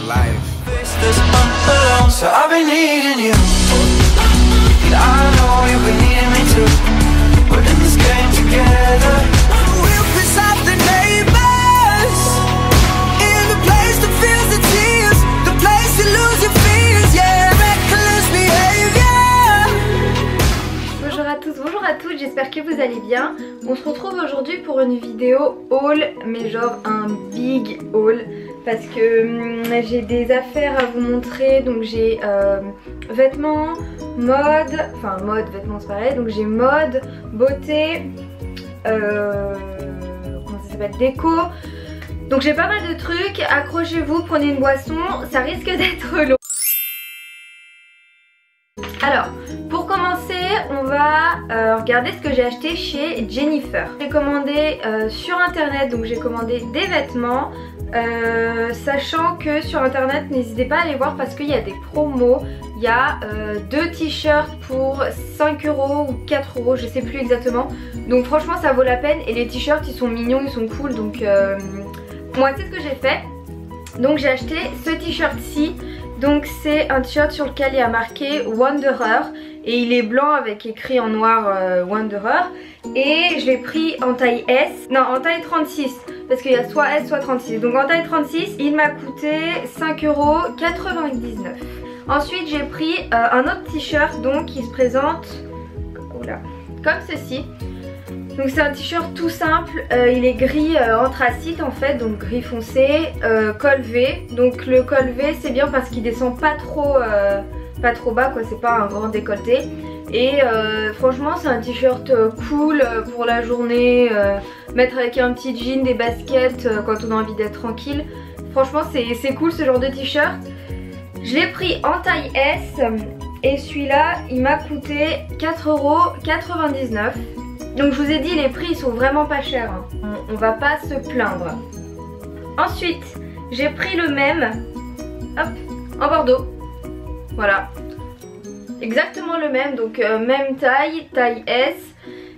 life. So I've been needing you, and I know you've been needing me too. We're in this game together. We'll piss off the neighbors in the place that feels the tears, the place you lose your fears, yeah, reckless behavior. Bonjour à tous, bonjour à toutes, j'espère que vous allez bien. On se retrouve aujourd'hui pour une vidéo haul, mais genre un big haul. Parce que j'ai des affaires à vous montrer, donc j'ai vêtements, mode, enfin mode, vêtements c'est pareil, donc j'ai mode, beauté, comment ça s'appelle, déco, donc j'ai pas mal de trucs, accrochez-vous, prenez une boisson, ça risque d'être long. Alors, pour commencer, on va regarder ce que j'ai acheté chez Jennifer. J'ai commandé sur internet, donc j'ai commandé des vêtements. Sachant que sur internet, n'hésitez pas à aller voir parce qu'il y a des promos. Il y a 2 t-shirts pour 5 € ou 4 €, je sais plus exactement. Donc franchement ça vaut la peine et les t-shirts ils sont mignons, ils sont cool. Donc moi c'est ce que j'ai fait. Donc j'ai acheté ce t-shirt-ci. Donc c'est un t-shirt sur lequel il y a marqué Wanderer. Et il est blanc avec écrit en noir Wanderer. Et je l'ai pris en taille S, non en taille 36. Parce qu'il y a soit S soit 36. Donc en taille 36 il m'a coûté 5,99 €. Ensuite j'ai pris un autre t-shirt donc qui se présente comme ceci. Donc c'est un t-shirt tout simple, il est gris anthracite en fait, donc gris foncé, col V. Donc le col V c'est bien parce qu'il descend pas trop bas quoi, c'est pas un grand décolleté. Et franchement c'est un t-shirt cool pour la journée, mettre avec un petit jean, des baskets quand on a envie d'être tranquille. Franchement c'est cool ce genre de t-shirt. Je l'ai pris en taille S et celui-là il m'a coûté 4,99 €. Donc je vous ai dit les prix ils sont vraiment pas chers, hein. On va pas se plaindre. Ensuite j'ai pris le même, hop, en bordeaux. Voilà. Exactement le même, donc même taille, taille S.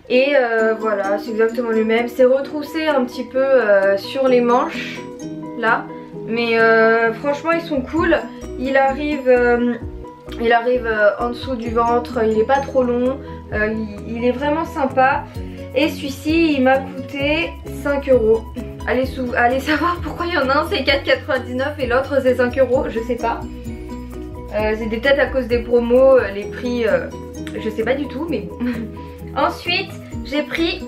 Et voilà, c'est exactement le même. C'est retroussé un petit peu sur les manches, là. Mais franchement ils sont cool. Il arrive en dessous du ventre, il est pas trop long. Il est vraiment sympa. Et celui-ci il m'a coûté 5 €. Allez savoir pourquoi il y en a un c'est 4,99 € et l'autre c'est 5 €, je sais pas. C'est peut-être à cause des promos, les prix, je sais pas du tout, mais bon. Ensuite, j'ai pris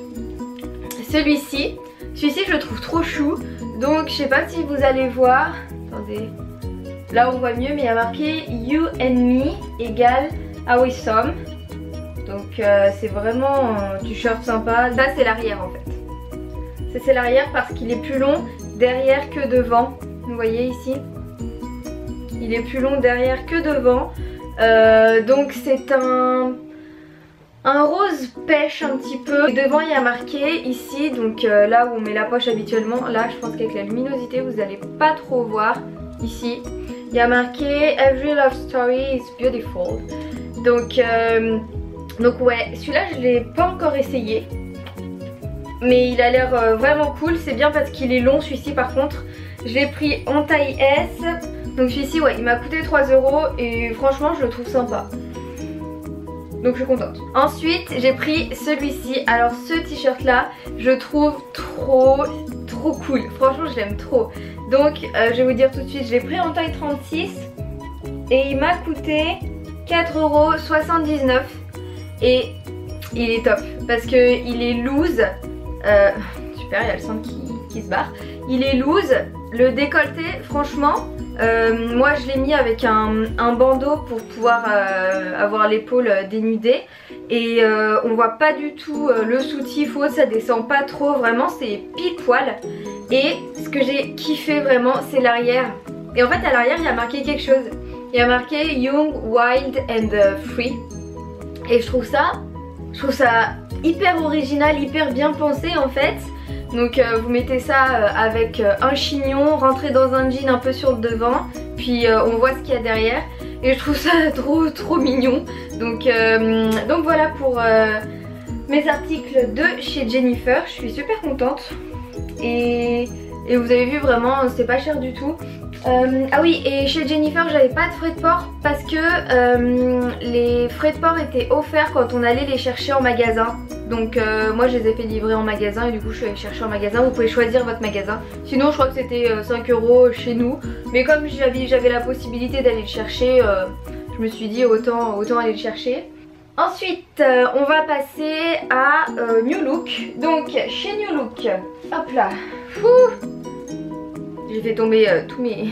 celui-ci. Celui-ci, je le trouve trop chou. Donc, je sais pas si vous allez voir. Attendez. Là, on voit mieux, mais il y a marqué You and Me égale Awesome. Donc, c'est vraiment un t-shirt sympa. Ça, c'est l'arrière en fait. Ça, c'est l'arrière parce qu'il est plus long derrière que devant. Vous voyez ici? Il est plus long derrière que devant. Donc c'est un rose pêche un petit peu. Et devant il y a marqué ici, donc là où on met la poche habituellement. Là je pense qu'avec la luminosité vous n'allez pas trop voir. Ici il y a marqué Every love story is beautiful. Donc ouais, celui-là je l'ai pas encore essayé. Mais il a l'air vraiment cool. C'est bien parce qu'il est long celui-ci par contre. Je l'ai pris en taille S. Donc celui-ci ouais il m'a coûté 3 € et franchement je le trouve sympa. Donc je suis contente. Ensuite j'ai pris celui-ci. Alors ce t-shirt là je trouve trop cool. Franchement je l'aime trop. Donc je vais vous dire tout de suite, je l'ai pris en taille 36 et il m'a coûté 4,79 € et il est top parce que il est loose. Super, il y a le centre qui se barre. Il est loose. Le décolleté franchement moi je l'ai mis avec un bandeau pour pouvoir avoir l'épaule dénudée. Et on voit pas du tout le soutif ou autre, ça descend pas trop, vraiment c'est pile poil. Et ce que j'ai kiffé vraiment c'est l'arrière. Et en fait à l'arrière il y a marqué quelque chose. Il y a marqué Young, Wild and Free. Et je trouve ça hyper original, hyper bien pensé en fait. Donc vous mettez ça avec un chignon, rentrez dans un jean un peu sur le devant, puis on voit ce qu'il y a derrière. Et je trouve ça trop mignon. Donc voilà pour mes articles de chez Jennifer. Je suis super contente. Et Et vous avez vu vraiment c'est pas cher du tout. Ah oui, et chez Jennifer j'avais pas de frais de port parce que les frais de port étaient offerts quand on allait les chercher en magasin. Donc moi je les ai fait livrer en magasin et du coup je suis allée chercher en magasin. Vous pouvez choisir votre magasin. Sinon je crois que c'était 5 € chez nous. Mais comme j'avais la possibilité d'aller le chercher, je me suis dit autant aller le chercher. Ensuite on va passer à New Look. Donc chez New Look, hop là, j'ai fait tomber tous mes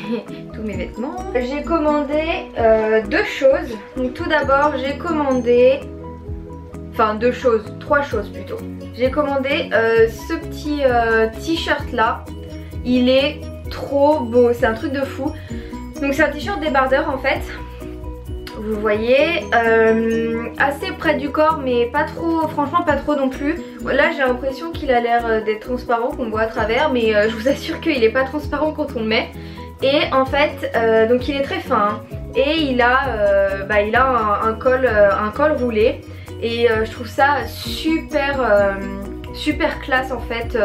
vêtements. J'ai commandé deux choses. Donc tout d'abord j'ai commandé, enfin deux choses, trois choses plutôt. J'ai commandé ce petit t-shirt là. Il est trop beau, c'est un truc de fou. Donc c'est un t-shirt débardeur en fait. Vous voyez, assez près du corps mais pas trop, franchement pas trop non plus. Là j'ai l'impression qu'il a l'air d'être transparent, qu'on voit à travers, mais je vous assure qu'il est pas transparent quand on le met. Et en fait, donc il est très fin hein, et il a un col roulé. Et je trouve ça super, super classe en fait,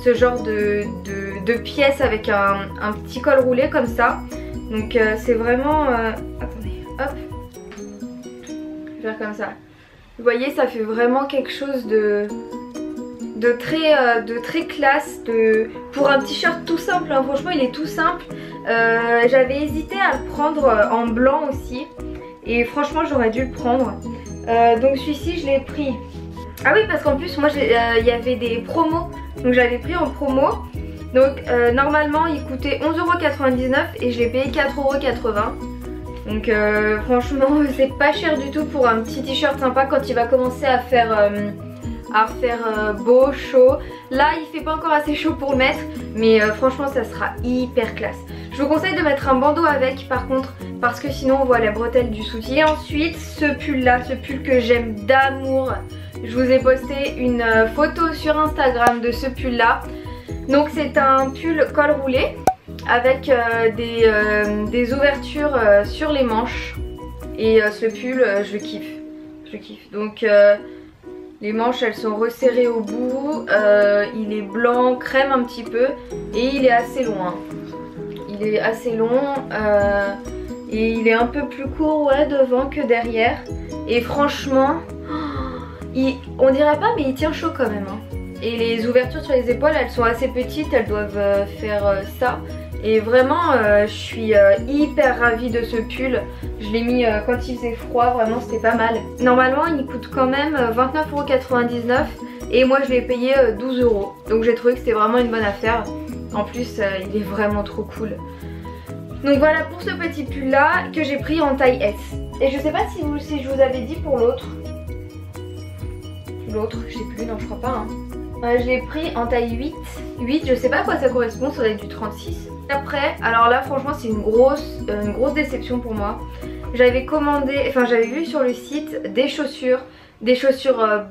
ce genre de pièce avec un petit col roulé comme ça. Donc c'est vraiment... attendez, hop. Je vais faire comme ça. Vous voyez, ça fait vraiment quelque chose de très classe, pour un t-shirt tout simple, hein. Franchement il est tout simple. J'avais hésité à le prendre en blanc aussi. Et franchement j'aurais dû le prendre. Donc celui-ci je l'ai pris. Ah oui, parce qu'en plus moi il y avait des promos. Donc j'avais pris en promo. Donc normalement il coûtait 11,99 € et je l'ai payé 4,80 €. Donc franchement c'est pas cher du tout pour un petit t-shirt sympa quand il va commencer à faire beau, chaud. Là il fait pas encore assez chaud pour le mettre, mais franchement ça sera hyper classe. Je vous conseille de mettre un bandeau avec par contre, parce que sinon on voit la bretelle du soutien. Et ensuite ce pull là, ce pull que j'aime d'amour. Je vous ai posté une photo sur Instagram de ce pull là. Donc c'est un pull col roulé avec des ouvertures sur les manches. Et ce pull je kiffe. Donc les manches elles sont resserrées au bout. Il est blanc crème un petit peu et il est assez long hein. Il est assez long et il est un peu plus court ouais, devant que derrière. Et franchement on dirait pas mais il tient chaud quand même hein. Et les ouvertures sur les épaules elles sont assez petites, elles doivent faire ça. Et vraiment je suis hyper ravie de ce pull. Je l'ai mis quand il faisait froid, vraiment c'était pas mal. Normalement il coûte quand même 29,99 € et moi je l'ai payé 12 €. Donc j'ai trouvé que c'était vraiment une bonne affaire. En plus il est vraiment trop cool. Donc voilà pour ce petit pull là que j'ai pris en taille S. Et je sais pas si je vous avais dit pour l'autre. L'autre, je sais plus, non je crois pas hein. Je l'ai pris en taille 8, je sais pas à quoi ça correspond, ça doit être du 36. Après, alors là franchement c'est une grosse déception pour moi. J'avais commandé, enfin j'avais vu sur le site des chaussures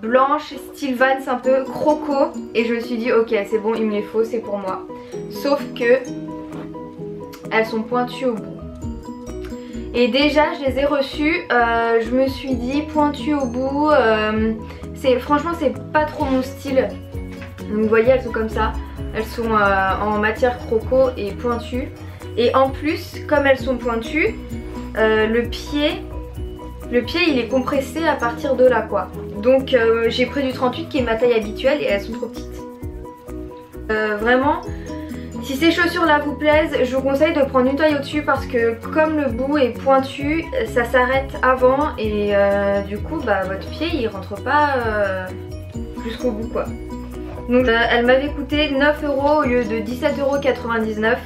blanches, style Vans un peu croco. Et je me suis dit ok c'est bon, il me les faut, c'est pour moi. Sauf que elles sont pointues au bout. Et déjà je les ai reçues, je me suis dit pointues au bout, franchement c'est pas trop mon style. Donc vous voyez elles sont comme ça, elles sont en matière croco et pointues. Et en plus comme elles sont pointues, le pied il est compressé à partir de là quoi. Donc j'ai pris du 38 qui est ma taille habituelle et elles sont trop petites. Vraiment si ces chaussures là vous plaisent, je vous conseille de prendre une taille au dessus parce que comme le bout est pointu, ça s'arrête avant et du coup bah votre pied il rentre pas jusqu'au bout quoi. Donc elle m'avait coûté 9 € au lieu de 17,99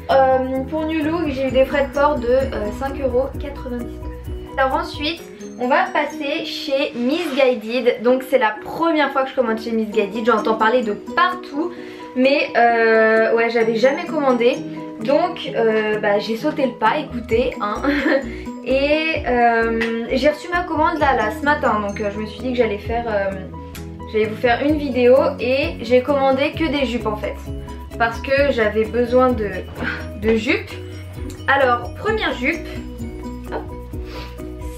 €. Pour New Look j'ai eu des frais de port de 5,99 €. Alors ensuite on va passer chez Missguided. Donc c'est la première fois que je commande chez Missguided, j'entends parler de partout. Mais ouais j'avais jamais commandé. Donc bah, j'ai sauté le pas, écoutez hein. Et j'ai reçu ma commande là ce matin. Donc je me suis dit que j'allais vous faire une vidéo. Et j'ai commandé que des jupes en fait, parce que j'avais besoin de jupes. Alors première jupe,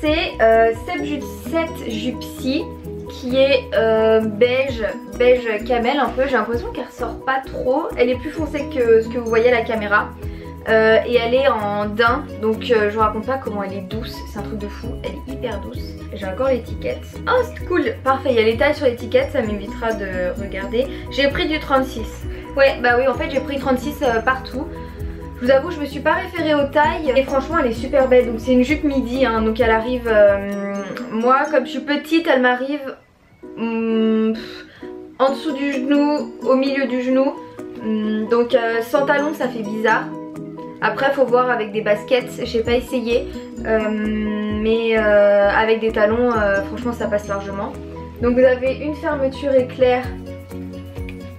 c'est cette Jupsy qui est beige camel un peu. J'ai l'impression qu'elle ressort pas trop. Elle est plus foncée que ce que vous voyez à la caméra. Et elle est en daim, donc je vous raconte pas comment elle est douce, c'est un truc de fou, elle est hyper douce. J'ai encore l'étiquette. Oh c'est cool, parfait, il y a les tailles sur l'étiquette, ça m'évitera de regarder. J'ai pris du 36. Ouais bah oui en fait j'ai pris 36 partout. Je vous avoue je me suis pas référée aux tailles et franchement elle est super belle. Donc c'est une jupe midi hein, donc elle arrive, moi comme je suis petite elle m'arrive en dessous du genou, au milieu du genou. Donc sans talons ça fait bizarre. Après faut voir avec des baskets, j'ai pas essayé mais avec des talons franchement ça passe largement. Donc vous avez une fermeture éclair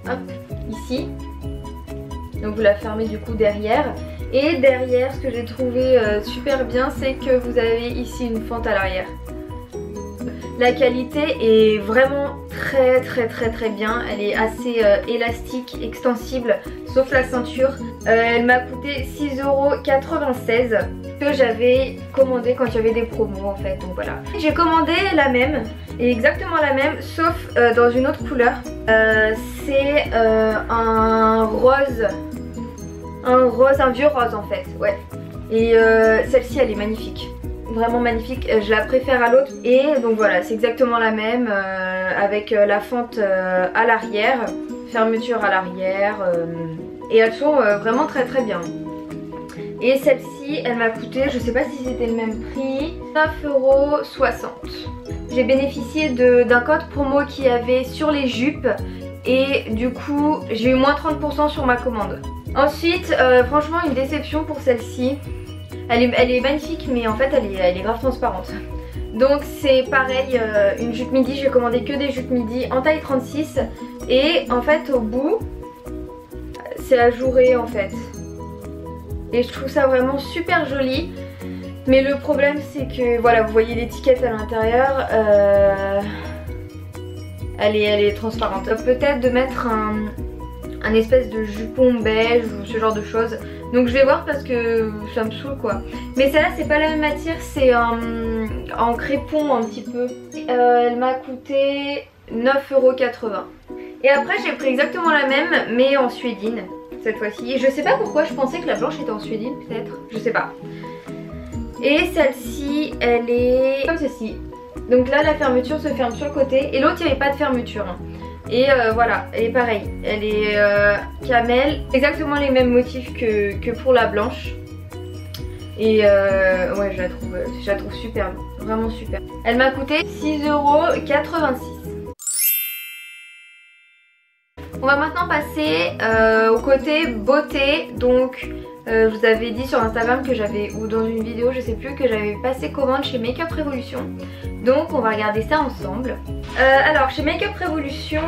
hop, ici, donc vous la fermez du coup derrière. Et derrière ce que j'ai trouvé super bien c'est que vous avez ici une fente à l'arrière. La qualité est vraiment très bien, elle est assez élastique, extensible, sauf la ceinture. Elle m'a coûté 6,96 € que j'avais commandé quand il y avait des promos en fait, donc voilà. J'ai commandé la même, et exactement la même, sauf dans une autre couleur. C'est un rose, un vieux rose en fait, ouais. Et celle-ci elle est magnifique. Vraiment magnifique, je la préfère à l'autre. Et donc voilà, c'est exactement la même avec la fente à l'arrière, fermeture à l'arrière et elles sont vraiment très bien. Et celle-ci elle m'a coûté, je sais pas si c'était le même prix, 9,60 €. J'ai bénéficié d'un code promo qu'il y avait sur les jupes et du coup j'ai eu moins 30% sur ma commande. Ensuite franchement une déception pour celle-ci. Elle est magnifique mais en fait elle est grave transparente. Donc c'est pareil, une jupe midi, j'ai commandé que des jupes midi en taille 36. Et en fait au bout, c'est ajouré en fait. Et je trouve ça vraiment super joli. Mais le problème c'est que voilà, vous voyez l'étiquette à l'intérieur, elle est transparente. Peut-être de mettre un espèce de jupon beige ou ce genre de choses. Donc je vais voir parce que ça me saoule quoi. Mais celle-là c'est pas la même matière, c'est en crépon un petit peu. Elle m'a coûté 9,80 €. Et après j'ai pris exactement la même mais en suédine cette fois-ci. Et je sais pas pourquoi, je pensais que la blanche était en suédine peut-être, je sais pas. Et celle-ci elle est comme ceci. Donc là la fermeture se ferme sur le côté et l'autre il n'y avait pas de fermeture hein. Et voilà, elle est pareille, elle est camel, exactement les mêmes motifs que pour la blanche. Et ouais, je la trouve superbe, vraiment super. Elle m'a coûté 6,86 €. On va maintenant passer au côté beauté. Donc je vous avais dit sur Instagram que j'avais, ou dans une vidéo je sais plus, que j'avais passé commande chez Make Up Revolution. Donc on va regarder ça ensemble. Alors chez Make Up Revolution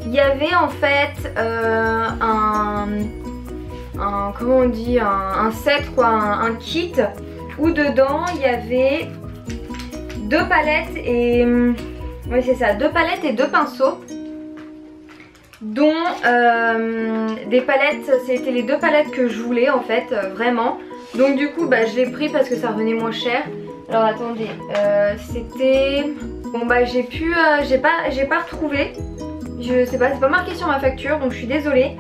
il y avait en fait comment on dit, un set quoi, un kit où dedans il y avait 2 palettes et oui c'est ça, 2 palettes et 2 pinceaux, dont des palettes, c'était les 2 palettes que je voulais en fait, vraiment. Donc du coup bah, je l'ai pris parce que ça revenait moins cher. Alors attendez, c'était... Bon bah j'ai pas retrouvé. Je sais pas, c'est pas marqué sur ma facture donc je suis désolée.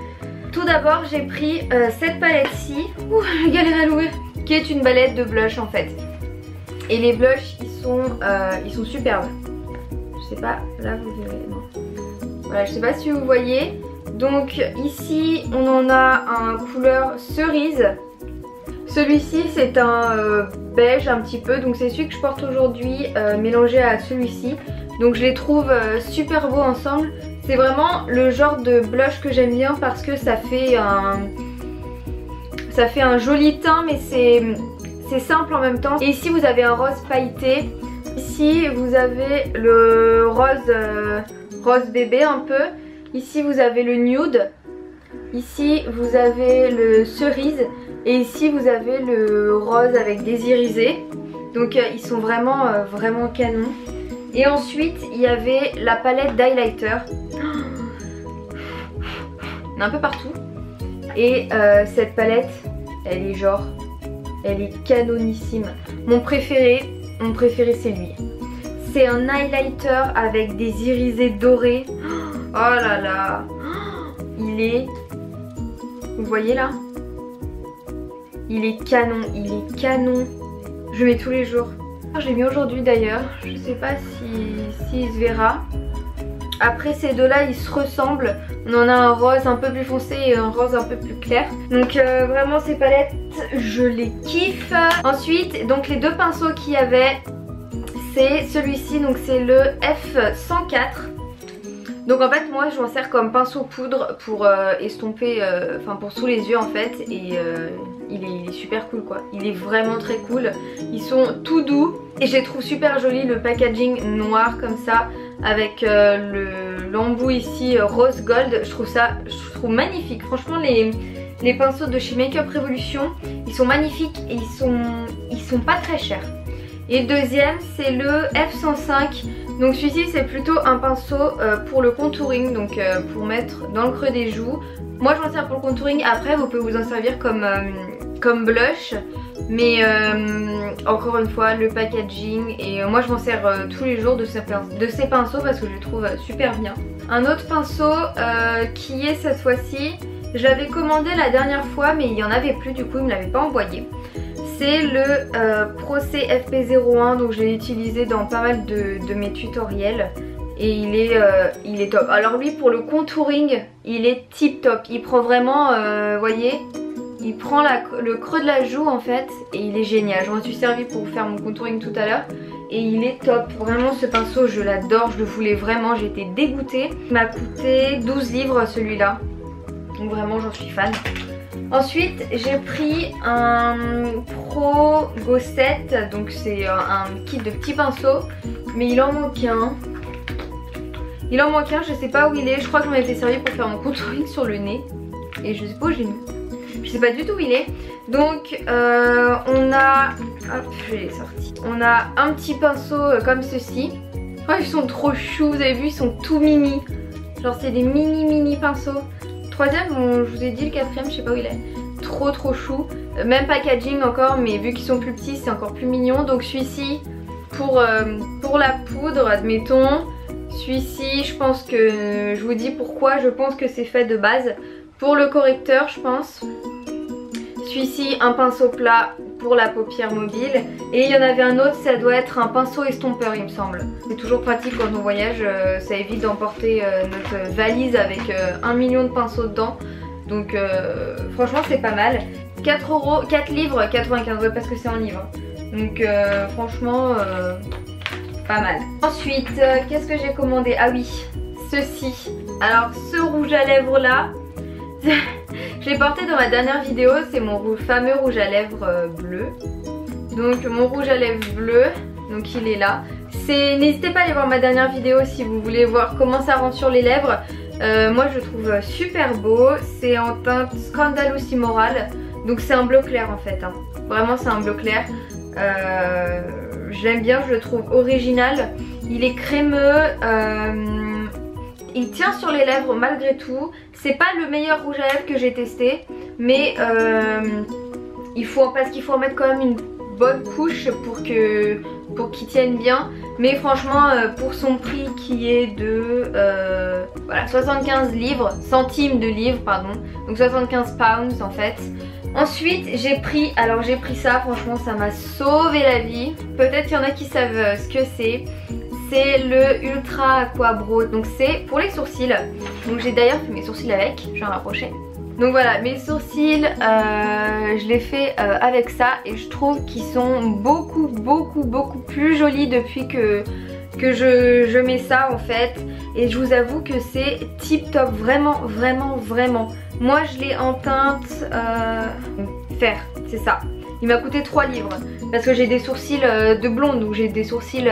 Tout d'abord j'ai pris cette palette-ci. Ouh, j'ai galéré à l'ouvrir. Qui est une palette de blush en fait. Et les blushs ils sont superbes. Je sais pas, là vous verrez, non. Voilà, je sais pas si vous voyez. Donc ici on en a un couleur cerise. Celui-ci c'est un beige un petit peu, donc c'est celui que je porte aujourd'hui mélangé à celui-ci. Donc je les trouve super beaux ensemble. C'est vraiment le genre de blush que j'aime bien parce que ça fait un joli teint mais c'est simple en même temps. Et ici vous avez un rose pailleté. Ici vous avez le rose bébé un peu. Ici vous avez le nude. Ici vous avez le cerise. Et ici vous avez le rose avec des irisés. Donc ils sont vraiment canons. Et ensuite il y avait la palette d'highlighter. On a un peu partout. Et cette palette elle est canonissime. Mon préféré c'est lui. C'est un highlighter avec des irisés dorés. Oh là là. Il est... Vous voyez là? Il est canon, il est canon. Je le mets tous les jours. Je l'ai mis aujourd'hui d'ailleurs. Je sais pas si il se verra. Après ces deux là ils se ressemblent. On en a un rose un peu plus foncé et un rose un peu plus clair. Donc vraiment ces palettes je les kiffe. Ensuite donc les deux pinceaux qu'il y avait, c'est celui-ci, donc c'est le F104. Donc en fait moi je m'en sers comme pinceau poudre pour estomper, enfin pour sous les yeux en fait. Et il est super cool quoi. Il est vraiment très cool. Ils sont tout doux et je les trouve super jolis. Le packaging noir comme ça avec l'embout ici rose gold. Je trouve magnifique. Franchement les pinceaux de chez Makeup Revolution ils sont magnifiques et ils sont pas très chers. Et deuxième c'est le F105. Donc celui-ci c'est plutôt un pinceau pour le contouring, donc pour mettre dans le creux des joues. Moi je m'en sers pour le contouring, après vous pouvez vous en servir comme blush. Mais encore une fois le packaging et moi je m'en sers tous les jours de ces pinceaux parce que je les trouve super bien. Un autre pinceau qui est cette fois-ci, je l'avais commandé la dernière fois mais il n'y en avait plus, du coup il ne me l'avait pas envoyé. C'est le Procé FP01, donc je l'ai utilisé dans pas mal de mes tutoriels et il est top. Alors lui pour le contouring il est tip top, il prend vraiment, voyez, il prend le creux de la joue en fait et il est génial. Je m'en suis servi pour faire mon contouring tout à l'heure et il est top. Vraiment ce pinceau je l'adore, je le voulais vraiment, j'étais dégoûtée. Il m'a coûté 12 livres celui-là, donc vraiment j'en suis fan. Ensuite j'ai pris un Pro Go 7, donc c'est un kit de petits pinceaux, mais il en manque un. Il en manque un, je sais pas où il est, je crois que j'en ai fait servir pour faire mon contouring sur le nez. Et je sais pas où j'ai mis. Je sais pas du tout où il est. Donc on a... Hop, je l'ai sorti. On a un petit pinceau comme ceci. Oh ils sont trop choux, vous avez vu, ils sont tout mini. Genre c'est des mini pinceaux. Troisième, bon, je vous ai dit le quatrième, je sais pas où il est. Trop chou. Même packaging encore, mais vu qu'ils sont plus petits, c'est encore plus mignon. Donc celui-ci, pour la poudre, admettons. Celui-ci, je pense que... Je vous dis pourquoi je pense que c'est fait de base. Pour le correcteur, je pense. Celui-ci, un pinceau plat pour la paupière mobile. Et il y en avait un autre, ça doit être un pinceau estompeur il me semble. C'est toujours pratique quand on voyage, ça évite d'emporter notre valise avec 1 million de pinceaux dedans. Donc franchement c'est pas mal. 4 livres 95, ouais, parce que c'est en livre. Donc franchement pas mal. Ensuite qu'est-ce que j'ai commandé? Ah oui, ceci. Alors ce rouge à lèvres là, je l'ai porté dans ma dernière vidéo, c'est mon fameux rouge à lèvres bleu. Donc mon rouge à lèvres bleu, donc il est là. N'hésitez pas à aller voir ma dernière vidéo si vous voulez voir comment ça rend sur les lèvres. Moi je le trouve super beau, c'est en teinte Scandalous Immoral. Donc c'est un bleu clair en fait, hein. Vraiment c'est un bleu clair. J'aime bien, je le trouve original. Il est crémeux, il tient sur les lèvres malgré tout. C'est pas le meilleur rouge à lèvres que j'ai testé, mais parce qu'il faut en mettre quand même une bonne couche pour qu'il tienne bien. Mais franchement pour son prix qui est de voilà, 75 livres, centimes de livres pardon, donc 75 pounds en fait. Ensuite j'ai pris ça, franchement ça m'a sauvé la vie. Peut-être qu'il y en a qui savent ce que c'est. C'est le Ultra Aqua Brow, donc c'est pour les sourcils. Donc j'ai d'ailleurs fait mes sourcils avec, je vais en rapprocher. Donc voilà, mes sourcils, je les fais avec ça et je trouve qu'ils sont beaucoup plus jolis depuis que je mets ça en fait. Et je vous avoue que c'est tip top, vraiment. Moi je l'ai en teinte fer, c'est ça. Il m'a coûté 3 livres parce que j'ai des sourcils de blonde, donc j'ai des sourcils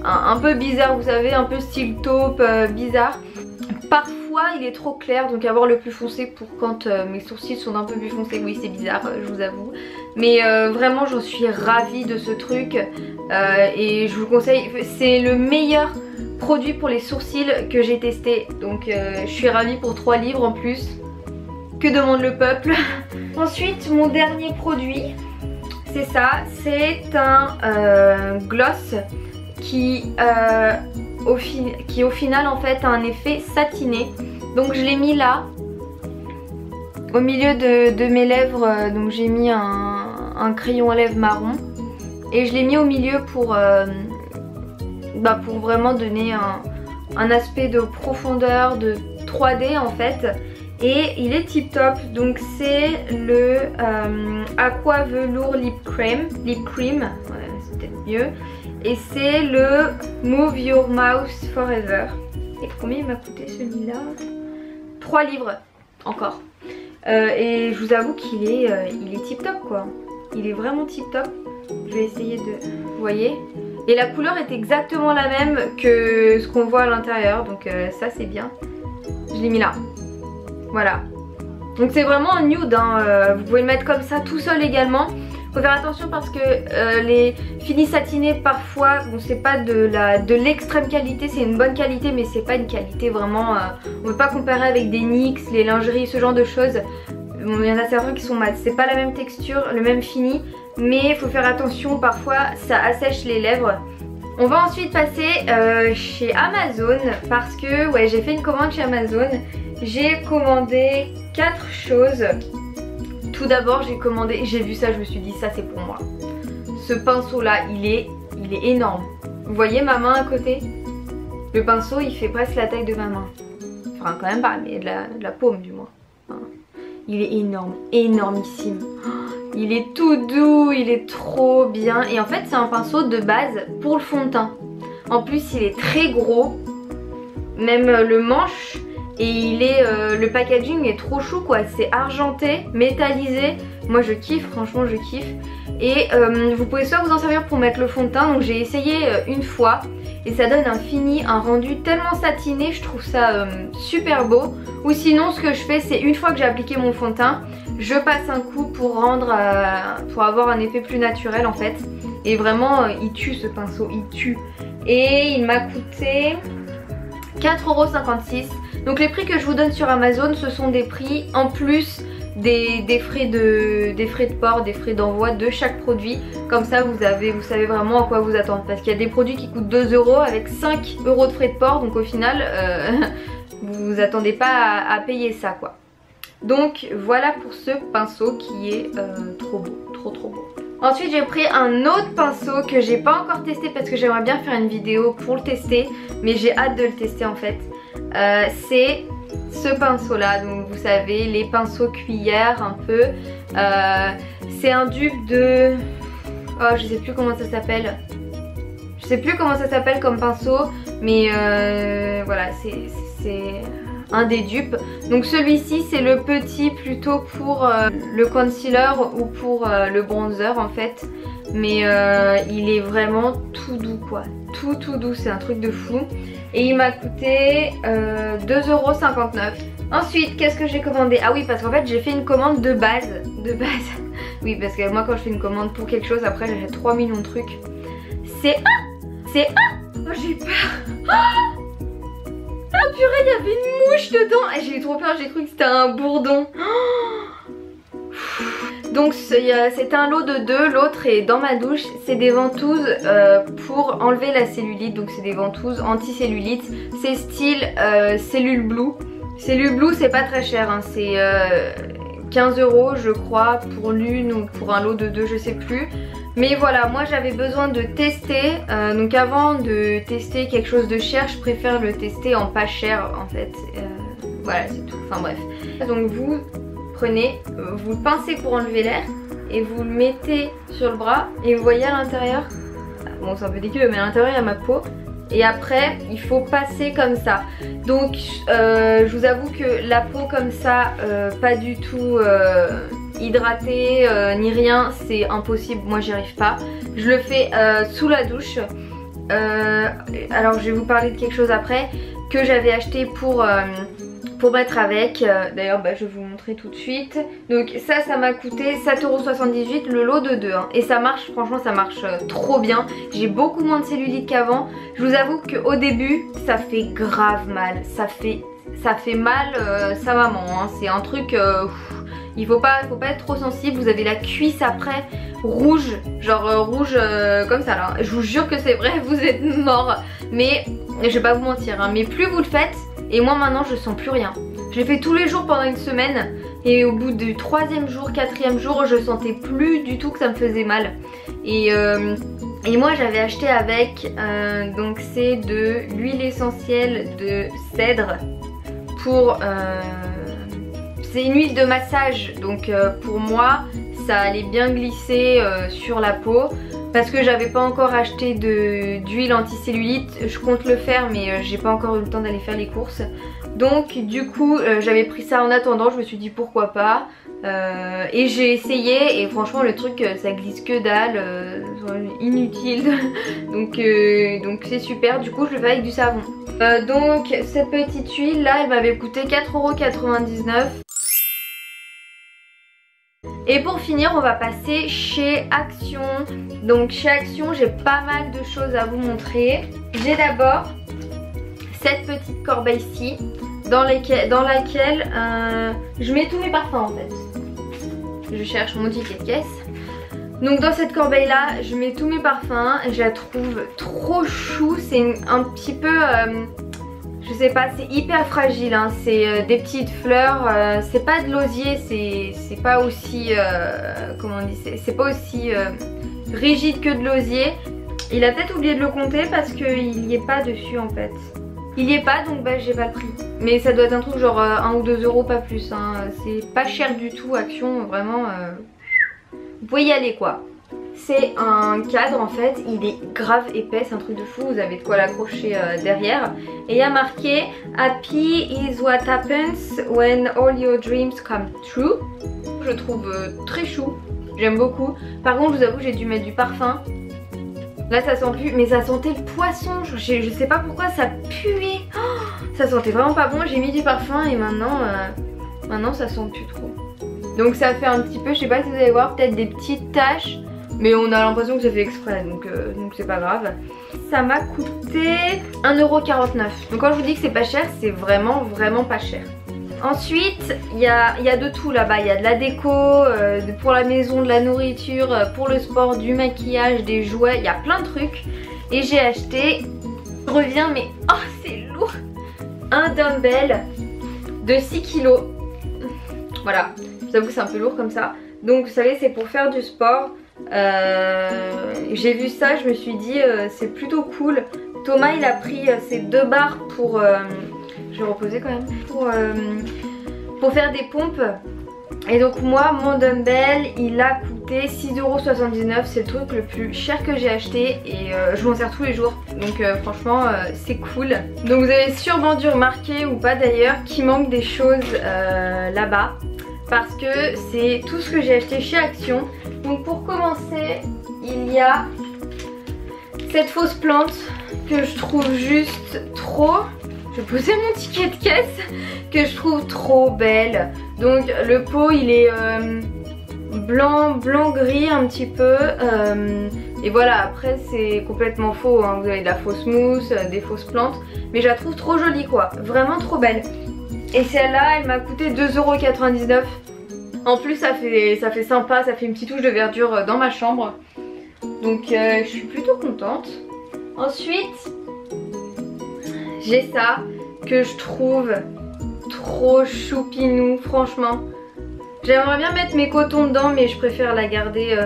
un peu bizarres, vous savez, un peu style taupe, bizarre. Parfois il est trop clair, donc avoir le plus foncé pour quand mes sourcils sont un peu plus foncés. Oui c'est bizarre, je vous avoue. Mais vraiment j'en suis ravie de ce truc et je vous conseille, c'est le meilleur produit pour les sourcils que j'ai testé. Donc je suis ravie pour 3 livres en plus. Que demande le peuple? Ensuite mon dernier produit, c'est ça, c'est un gloss qui au final en fait a un effet satiné. Donc je l'ai mis là au milieu de mes lèvres, donc j'ai mis un crayon à lèvres marron et je l'ai mis au milieu pour vraiment donner un aspect de profondeur, de 3D en fait. Et il est tip top, donc c'est le Aqua Velour Lip Cream, ouais, c'est peut-être mieux. Et c'est le Move Your Mouth Forever. Et combien il m'a coûté celui-là? 3 livres encore. Et je vous avoue qu'il est, il est tip top quoi. Il est vraiment tip top. Je vais essayer de... Vous voyez? Et la couleur est exactement la même que ce qu'on voit à l'intérieur. Donc ça c'est bien. Je l'ai mis là. Voilà. Donc c'est vraiment un nude hein. Vous pouvez le mettre comme ça tout seul également. Faut faire attention parce que les finis satinés parfois, bon c'est pas de l'extrême qualité, c'est une bonne qualité mais c'est pas une qualité vraiment, on peut pas comparer avec des NYX, les lingeries, ce genre de choses. Bon, il y en a certains qui sont mat, c'est pas la même texture, le même fini, mais il faut faire attention, parfois ça assèche les lèvres. On va ensuite passer chez Amazon parce que ouais, j'ai fait une commande chez Amazon. J'ai commandé 4 choses. Tout d'abord j'ai vu ça, je me suis dit ça c'est pour moi. Ce pinceau là il est énorme. Vous voyez ma main à côté? Le pinceau il fait presque la taille de ma main. Enfin quand même pas, mais de la paume du moins. Il est énorme, énormissime. Il est tout doux, il est trop bien. Et en fait c'est un pinceau de base pour le fond de teint. En plus il est très gros. Même le manche. Et il est, le packaging est trop chou quoi, c'est argenté, métallisé. Moi je kiffe, franchement je kiffe. Et vous pouvez soit vous en servir pour mettre le fond de teint, donc j'ai essayé une fois. Et ça donne un fini, un rendu tellement satiné, je trouve ça super beau. Ou sinon ce que je fais c'est une fois que j'ai appliqué mon fond de teint, je passe un coup pour rendre, pour avoir un effet plus naturel en fait. Et vraiment il tue ce pinceau, il tue. Et il m'a coûté 4,56 €. Donc les prix que je vous donne sur Amazon ce sont des prix en plus des frais de port, des frais d'envoi de chaque produit. Comme ça vous savez vraiment à quoi vous attendre. Parce qu'il y a des produits qui coûtent 2 € avec 5 € de frais de port. Donc au final vous vous attendez pas à payer ça quoi. Donc voilà pour ce pinceau qui est trop beau, trop beau. Ensuite j'ai pris un autre pinceau que j'ai pas encore testé parce que j'aimerais bien faire une vidéo pour le tester. Mais j'ai hâte de le tester en fait. C'est ce pinceau là, donc vous savez les pinceaux cuillères un peu. C'est un dupe de... Oh je sais plus comment ça s'appelle. Je sais plus comment ça s'appelle comme pinceau. Mais voilà c'est un des dupes. Donc celui-ci c'est le petit plutôt pour le concealer ou pour le bronzer en fait. Mais il est vraiment tout doux quoi. Tout doux, c'est un truc de fou. Et il m'a coûté 2,59 €. Ensuite qu'est-ce que j'ai commandé? Ah oui parce qu'en fait j'ai fait une commande de base. Oui parce que moi quand je fais une commande pour quelque chose après j'ai 3 millions de trucs. C'est oh j'ai peur. Oh purée il y avait une mouche dedans. J'ai eu trop peur, j'ai cru que c'était un bourdon. Donc c'est un lot de 2, l'autre est dans ma douche. C'est des ventouses pour enlever la cellulite. Donc c'est des ventouses anti-cellulite. C'est style Cellule Blue. Cellule Blue c'est pas très cher hein. C'est 15 € je crois pour l'une ou pour un lot de 2 je sais plus. Mais voilà moi j'avais besoin de tester. Donc avant de tester quelque chose de cher je préfère le tester en pas cher en fait. Voilà c'est tout, enfin bref. Donc vous prenez, vous le pincez pour enlever l'air et vous le mettez sur le bras et vous voyez à l'intérieur, bon c'est un peu dégueu mais à l'intérieur il y a ma peau et après il faut passer comme ça. Donc je vous avoue que la peau comme ça, pas du tout hydratée ni rien, c'est impossible, moi j'y arrive pas. Je le fais sous la douche. Alors je vais vous parler de quelque chose après que j'avais acheté pour mettre avec. D'ailleurs je vais vous montrer tout de suite. Donc ça m'a coûté 7,78 € le lot de 2 hein. Et ça marche, franchement ça marche trop bien. J'ai beaucoup moins de cellulite qu'avant. Je vous avoue qu'au début ça fait grave mal. Ça fait mal sa maman hein. C'est un truc Il faut pas être trop sensible. Vous avez la cuisse après rouge, genre rouge comme ça là. Je vous jure que c'est vrai, vous êtes mort. Mais je vais pas vous mentir, hein, mais plus vous le faites, et moi maintenant je sens plus rien. Je l'ai fait tous les jours pendant une semaine et au bout du 3e jour, 4e jour, je sentais plus du tout que ça me faisait mal. Et moi j'avais acheté avec, donc c'est de l'huile essentielle de cèdre pour... c'est une huile de massage, donc pour moi ça allait bien glisser sur la peau. Parce que j'avais pas encore acheté d'huile anticellulite, je compte le faire mais j'ai pas encore eu le temps d'aller faire les courses. Donc du coup j'avais pris ça en attendant, je me suis dit pourquoi pas. Et j'ai essayé et franchement le truc ça glisse que dalle, inutile. Donc c'est super, du coup je le fais avec du savon. Donc cette petite huile là elle m'avait coûté 4,99 €. Et pour finir on va passer chez Action. Donc chez Action j'ai pas mal de choses à vous montrer. J'ai d'abord cette petite corbeille-ci dans laquelle je mets tous mes parfums en fait. Je cherche mon ticket de caisse. Donc dans cette corbeille là je mets tous mes parfums. Je la trouve trop chou. C'est un petit peu... je sais pas, c'est hyper fragile, hein. C'est des petites fleurs, c'est pas de l'osier, c'est pas aussi, comment on dit, c'est pas aussi rigide que de l'osier. Il a peut-être oublié de le compter parce qu'il y est pas dessus en fait. Il y est pas, donc bah j'ai pas le prix. Mais ça doit être un truc genre 1 ou 2 €, pas plus, hein. C'est pas cher du tout, Action, vraiment, vous pouvez y aller quoi. C'est un cadre en fait, il est grave épais, c'est un truc de fou, vous avez de quoi l'accrocher derrière. Et il y a marqué Happy is what happens when all your dreams come true. Je trouve très chou, j'aime beaucoup. Par contre je vous avoue j'ai dû mettre du parfum. Là ça sent plus, mais ça sentait le poisson, je sais pas pourquoi ça puait. Oh, ça sentait vraiment pas bon, j'ai mis du parfum et maintenant ça sent plus trop. Donc ça fait un petit peu, je sais pas si vous allez voir, peut-être des petites taches. Mais on a l'impression que c'est fait exprès, donc c'est pas grave. Ça m'a coûté 1,49 €. Donc quand je vous dis que c'est pas cher, c'est vraiment pas cher. Ensuite, il y a de tout là-bas. Il y a de la déco, pour la maison, de la nourriture, pour le sport, du maquillage, des jouets. Il y a plein de trucs. Et j'ai acheté, je reviens mais oh c'est lourd, un dumbbell de 6 kg. Voilà, je vous avoue que c'est un peu lourd comme ça. Donc vous savez c'est pour faire du sport. J'ai vu ça, je me suis dit c'est plutôt cool. Thomas il a pris ces 2 barres pour je vais reposer quand même pour faire des pompes. Et donc moi mon dumbbell il a coûté 6,79 €. C'est le truc le plus cher que j'ai acheté et je m'en sers tous les jours. Donc franchement c'est cool. Donc vous avez sûrement dû remarquer ou pas d'ailleurs qu'il manque des choses là-bas. Parce que c'est tout ce que j'ai acheté chez Action. Donc pour commencer, il y a cette fausse plante que je trouve juste trop... Je vais poser mon ticket de caisse, que je trouve trop belle. Donc le pot il est blanc-gris un petit peu. Et voilà, après c'est complètement faux, hein. Vous avez de la fausse mousse, des fausses plantes. Mais je la trouve trop jolie quoi, vraiment trop belle. Et celle-là elle m'a coûté 2,99 €. En plus ça fait sympa, ça fait une petite touche de verdure dans ma chambre. Donc je suis plutôt contente. Ensuite j'ai ça que je trouve trop choupinou franchement. J'aimerais bien mettre mes cotons dedans mais je préfère la garder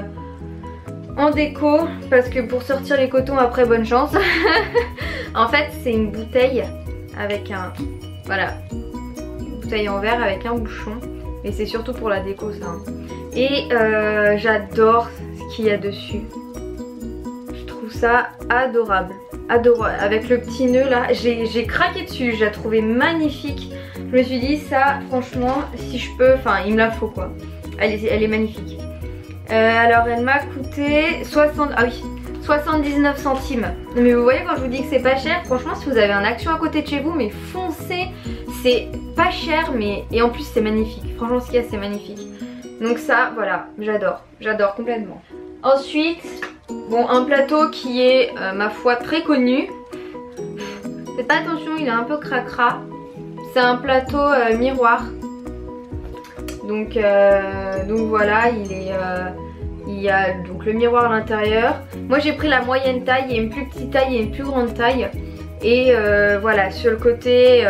en déco. Parce que pour sortir les cotons après bonne chance. En fait c'est une bouteille avec un... Voilà, une bouteille en verre avec un bouchon. Et c'est surtout pour la déco ça. Et j'adore ce qu'il y a dessus. Je trouve ça adorable. Adorable. Avec le petit nœud là, j'ai craqué dessus, je la trouvais magnifique. Je me suis dit ça franchement si je peux, enfin il me la faut quoi. Elle est magnifique. Alors elle m'a coûté 79 centimes. Mais vous voyez quand je vous dis que c'est pas cher, franchement si vous avez un Action à côté de chez vous, mais foncez. C'est pas cher mais et en plus c'est magnifique. Franchement ce qu'il y a c'est magnifique. Donc ça voilà, j'adore complètement. Ensuite, bon un plateau qui est ma foi très connu. Faites pas attention, il est un peu cracra. C'est un plateau miroir. Donc voilà, il y a donc le miroir à l'intérieur. Moi j'ai pris la moyenne taille, il y a une plus petite taille et une plus grande taille. Et voilà, sur le côté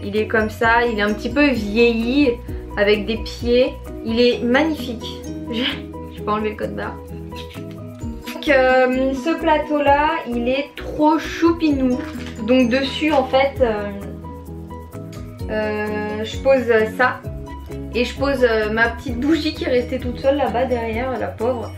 il est comme ça, il est un petit peu vieilli avec des pieds. Il est magnifique. Je vais pas enlever le code barre. Donc ce plateau là, il est trop choupinou. Donc dessus en fait je pose ça. Et je pose ma petite bougie qui est restée toute seule là-bas derrière, la pauvre.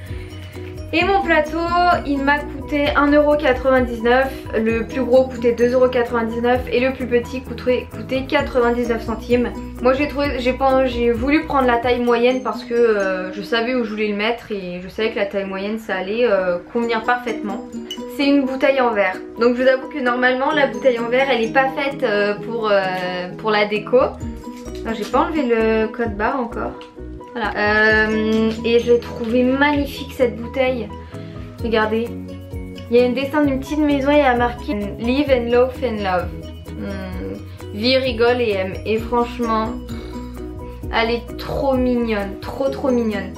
Et mon plateau, il m'a coûté 1,99 €. Le plus gros coûtait 2,99 € et le plus petit coûtait 99 centimes. Moi j'ai voulu prendre la taille moyenne parce que je savais où je voulais le mettre et je savais que la taille moyenne ça allait convenir parfaitement. C'est une bouteille en verre. Donc je vous avoue que normalement la bouteille en verre elle est pas faite pour la déco. J'ai pas enlevé le code barre encore. Voilà. Et je l'ai trouvé magnifique cette bouteille. Regardez. Il y a un dessin d'une petite maison et il y a marqué Live and Love and Love. Vie, rigole et aime. Et franchement, elle est trop mignonne. Trop mignonne.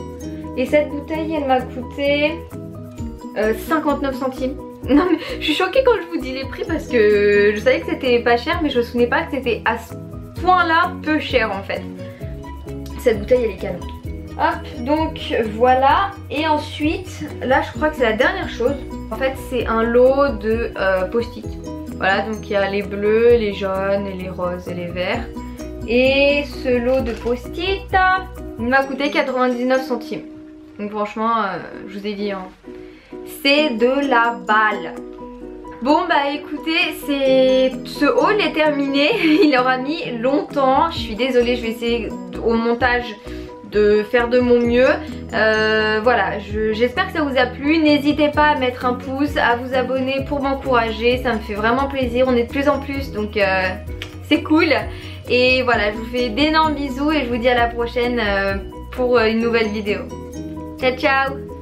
Et cette bouteille, elle m'a coûté 59 centimes. Non mais je suis choquée quand je vous dis les prix parce que je savais que c'était pas cher mais je me souvenais pas que c'était à ce point là peu cher en fait. Cette bouteille elle est canon. Hop, donc voilà. Et ensuite là je crois que c'est la dernière chose. En fait c'est un lot de post-it. Voilà, donc il y a les bleus, les jaunes, et les roses et les verts. Et ce lot de post-it il m'a coûté 99 centimes. Donc franchement je vous ai dit hein, c'est de la balle. Bon bah écoutez, ce haul est terminé. Il aura mis longtemps. Je suis désolée, je vais essayer au montage de faire de mon mieux. Voilà, j'espère que ça vous a plu. N'hésitez pas à mettre un pouce, à vous abonner pour m'encourager. Ça me fait vraiment plaisir. On est de plus en plus donc c'est cool. Et voilà, je vous fais d'énormes bisous et je vous dis à la prochaine pour une nouvelle vidéo. Ciao ciao.